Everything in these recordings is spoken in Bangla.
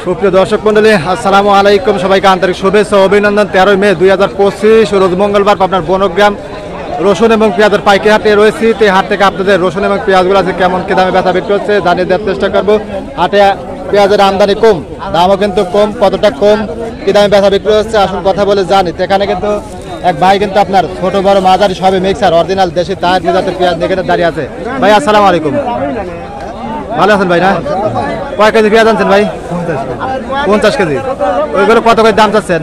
সুপ্রিয় দর্শক মন্ডলী, আসসালামু আলাইকুম। সবাইকে আন্তরিক শুভেচ্ছা ও অভিনন্দন। 13 মে 2025 রোজ মঙ্গলবার আপনার বনগ্রাম রসুন এবং পেঁয়াজের পাইকারি হাটে রয়েছি। তো এই হাট থেকে আপনাদের রসুন এবং পেঁয়াজগুলো আছে কেমন কি দামে বেচা বিক্রি হচ্ছে জানিয়ে দেওয়ার চেষ্টা করবো। হাটে পেঁয়াজের আমদানি কম, দামও কিন্তু কম। কতটা কম, কি দামে বেচা বিক্রি হচ্ছে আসুন কথা বলে জানি। তো এখানে কিন্তু এক ভাই কিন্তু আপনার ছোট বড় মাঝারি সবে মিক্সার অরিজিনাল দেশি তার জাতের পেঁয়াজ নিয়ে দাঁড়িয়ে আছে। ভাই আসসালামু আলাইকুম, ভালো আছেন ভাই? না, কয় কেজি পেঁয়াজ আনছেন ভাই? 50 কেজি। ওইগুলো কত করে দাম চাচ্ছেন?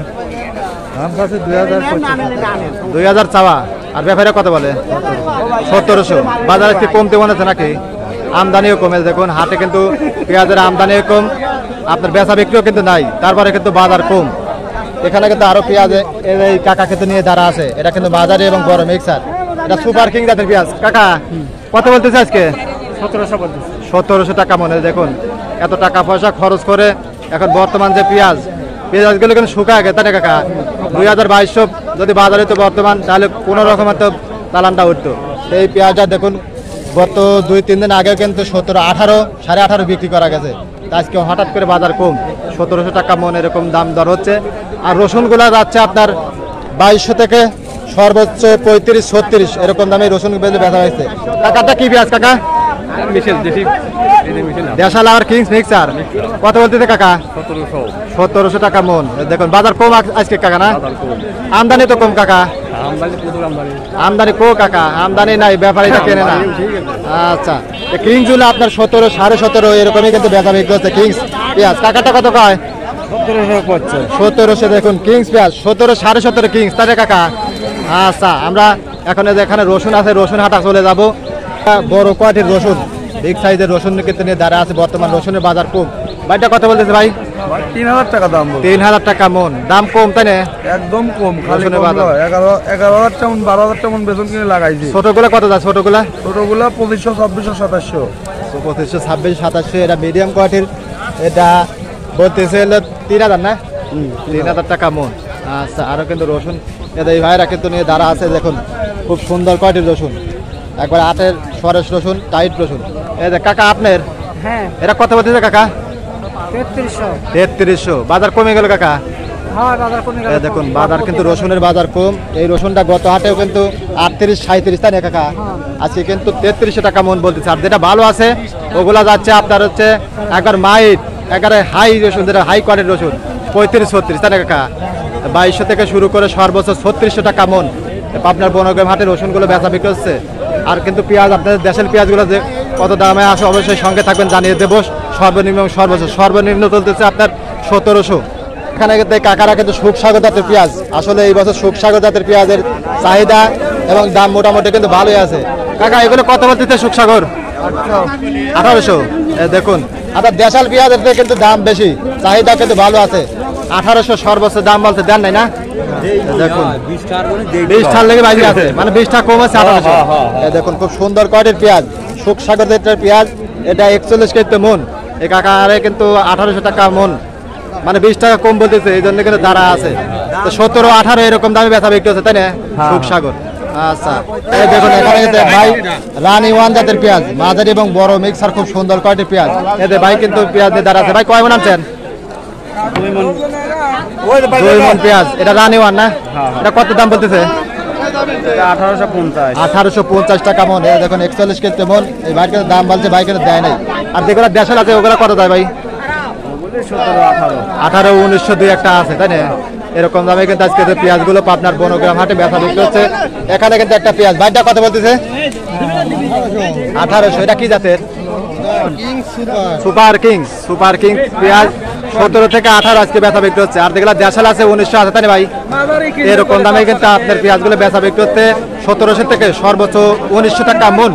2000 চাওয়া, আর ব্যাপারে কত বলে? 1700। বাজারে কি কমতে মনে হচ্ছে নাকি? আমদানিও কমে, দেখুন হাটে কিন্তু পেঁয়াজের আমদানিও কম, আপনার বেচা বিক্রিও কিন্তু নাই, তারপরে কিন্তু বাজার কম। এখানে কিন্তু আরো পেঁয়াজ এই কাকা কিন্তু নিয়ে দাঁড়া আছে। এটা কিন্তু বাজারে এবং বড় মিক্সার, এটা সুপার কিং জাতের পেঁয়াজ। কাকা কত বলতেছে আজকে? 1700 টাকা মনে। দেখুন এত টাকা পয়সা খরচ করে এখন বর্তমান যে পেঁয়াজগুলো কিন্তু শুকায় গেছে, তাই না কাকা? 2200 যদি বাজারে তো বর্তমান, তাহলে কোনো রকমের তো চালানটা উঠতো। এই পেঁয়াজটা দেখুন গত 2-3 দিন আগে কিন্তু 17-18, 18.5 বিক্রি করা গেছে। আজকে হঠাৎ করে বাজার কম, 1700 টাকা মন এরকম দাম দর হচ্ছে। আর রসুনগুলো যাচ্ছে আপনার 2200 থেকে সর্বোচ্চ 35-36 এরকম দামে রসুন বেচা হয়েছে। কাকাটা কি পেঁয়াজ কাকা? দেশাল আর কিংস মিক্সার। কত বলতেছে কাকা? 1700 টাকা মন। দেখুন বাজার কম আজকে কাকা, না? আমদানি তো কম কাকা। আমদানি কো কাকা? আমদানি নাই, ব্যাপারীরা কেনে না। আচ্ছা, কিংস গুলো আপনার 17, 17.5 এরকমই কিন্তু বেচা বিক্রি হচ্ছে কিংস পেঁয়াজ। কাকাটা কত কয়? 1700। দেখুন কিংস পেঁয়াজ 17, 17.5 কিংস, তাই কাকা? আচ্ছা, আমরা এখন এখানে রসুন আছে, রসুন হাটা চলে যাবো। বড় কোয়ালিটির রসুন, বিগ সাইজের রসুন কিন্তু নিয়ে দাঁড়া আছে। বর্তমান রসুনের বাজার কম। ভাইটা কত বলতেছে ভাই? 3000 টাকা দাম। 3000 টাকা মন, দাম কম তাই না? একদম কম। খালি 11,000 টাকা 12,000 টাকা বেতন কিনে লাগাইছি। ছোটগুলা কত যায়? ছোটগুলা 2500, 2600, 2700। 2500, 2600, 2700। এটা মিডিয়াম কোয়ালিটির, এটা বলতেছে 3000 না? 3000 টাকা মন। আচ্ছা, আরো কিন্তু রসুন এই ভাইরা কিন্তু নিয়ে দাঁড়া আছে। দেখুন খুব সুন্দর কোয়ালিটির রসুন, একবার আটের সরেস রসুন, টাইট রসুন। এই যে কাকা আপনার, হ্যাঁ, এটা কত বলতেছে কাকা? 3300। 3300। বাজার কমে গেল কাকা? হ্যাঁ, বাজার কমে গেল। দেখুন বাজার কিন্তু রসুনের বাজার কম। এই রসুনটা গত হাটেও কিন্তু 38-37 তাই না কাকা? আজকে কিন্তু 3300 টাকা মন বলতেছে। আর যেটা ভালো আছে ওগুলা যাচ্ছে আপনার হচ্ছে একবার মাইট, একবারে হাই রসুন, যেটা হাই কোয়ালিটির রসুন 35-36 তাই না কাকা? 2200 থেকে শুরু করে সর্বোচ্চ 3600 টাকা মন আপনার বনগ্রাম হাটের রসুনগুলো বেচা বিক্রি হচ্ছে। আর কিন্তু পেঁয়াজ আপনাদের দেশের পেঁয়াজগুলো যে কত দামে আসে অবশ্যই সঙ্গে থাকবেন, জানিয়ে দেবো। সর্বনিম্ন সর্বনিম্ন চলতেছে আপনার 1700। এখানে কিন্তু কাকারা কিন্তু সুখসাগর জাতের পেঁয়াজ, আসলে এই বছর সুখসাগর জাতের পেঁয়াজের চাহিদা এবং দাম মোটামুটি কিন্তু ভালোই আছে। কাকা এগুলো কত বলতেছে? সুখসাগর 1800। দেখুন আপনার দেশাল পেঁয়াজের কিন্তু দাম বেশি, চাহিদা কিন্তু ভালো আছে। 1800 সর্বোচ্চ দাম বলছে, দেন নাই না? দেখুন 20 টার লেগে বাইরে আছে, মানে 20 টাকা কম আছে 1800। দেখুন খুব সুন্দর কোয়ালিটির পেঁয়াজ, সুখসাগর জাতের পেঁয়াজ। এটা 41 কেজি মন। এই কাকারে কিন্তু 1800 টাকা মন, মানে 20 টাকা কম বলতেছে, এই জন্য কিন্তু দাঁড়া আছে। তো 17-18 এরকম দামে বেচা বিক্রি হচ্ছে তাই না সুখসাগর? আচ্ছা, এই দেখুন এখানে কিন্তু ভাই রানী ওয়ান জাতের পেঁয়াজ, মাঝারি এবং বড় মিক্সার, খুব সুন্দর কোয়ালিটির পেঁয়াজ। এতে ভাই কিন্তু পেঁয়াজ দিয়ে দাঁড়া আছে। ভাই কয় মন আনছেন? 2 মন পেঁয়াজ। এটা রানী ওয়ান না? এটা কত দাম বলতেছে? 1850 টাকা মন। দেখুন 41 কেজি মন। এই ভাই কিন্তু দাম বলছে, ভাই কিন্তু দেয় নাই। আর যেগুলো দেশাল আছে ওগুলো কত দেয় ভাই? 18, 1900 দুই একটা আছে তাই না? এরকম দামে কিন্তু আজকে পেঁয়াজগুলো আপনার বনগ্রাম হাটে বেচা বিক্রি হচ্ছে। এখানে কিন্তু একটা পেঁয়াজ, ভাইটা কত বলতেছে? 1800। এটা কি জাতের? Super Kings. সুপার কিংস পেঁয়াজ 17 থেকে 18 আজকে বেচা বিক্রি হচ্ছে। আর যেগুলো দেশাল আছে 1900 আছে তাই না ভাই? এরকম দামে কিন্তু আপনার পেঁয়াজগুলো বেচা বিক্রি হচ্ছে 1700 থেকে সর্বোচ্চ 1900 টাকা মন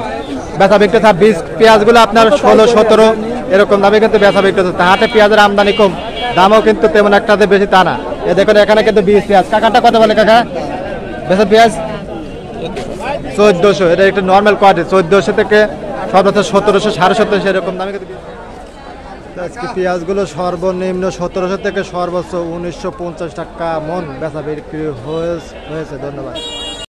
বেচা বিক্রি হচ্ছে। বীজ পেঁয়াজগুলো আপনার 16-17 এরকম দামে কিন্তু বেচা বিক্রি হচ্ছে। হাটে পেঁয়াজের আমদানি কম, দামও কিন্তু তেমন একটা বেশি তা না। দেখুন এখানে কিন্তু বীজ পেঁয়াজ। কাকাটা কত বলে কাকা? বেচা পেঁয়াজ 1400। এটা একটা নর্মাল কোয়ালিটি, 1400 থেকে সর্বোচ্চ 1700, 1750 এরকম দামে কিন্তু আজকে পেঁয়াজগুলো সর্বনিম্ন 1700 থেকে সর্বোচ্চ 1950 টাকা মন বেচা বিক্রি হয়েছে। ধন্যবাদ।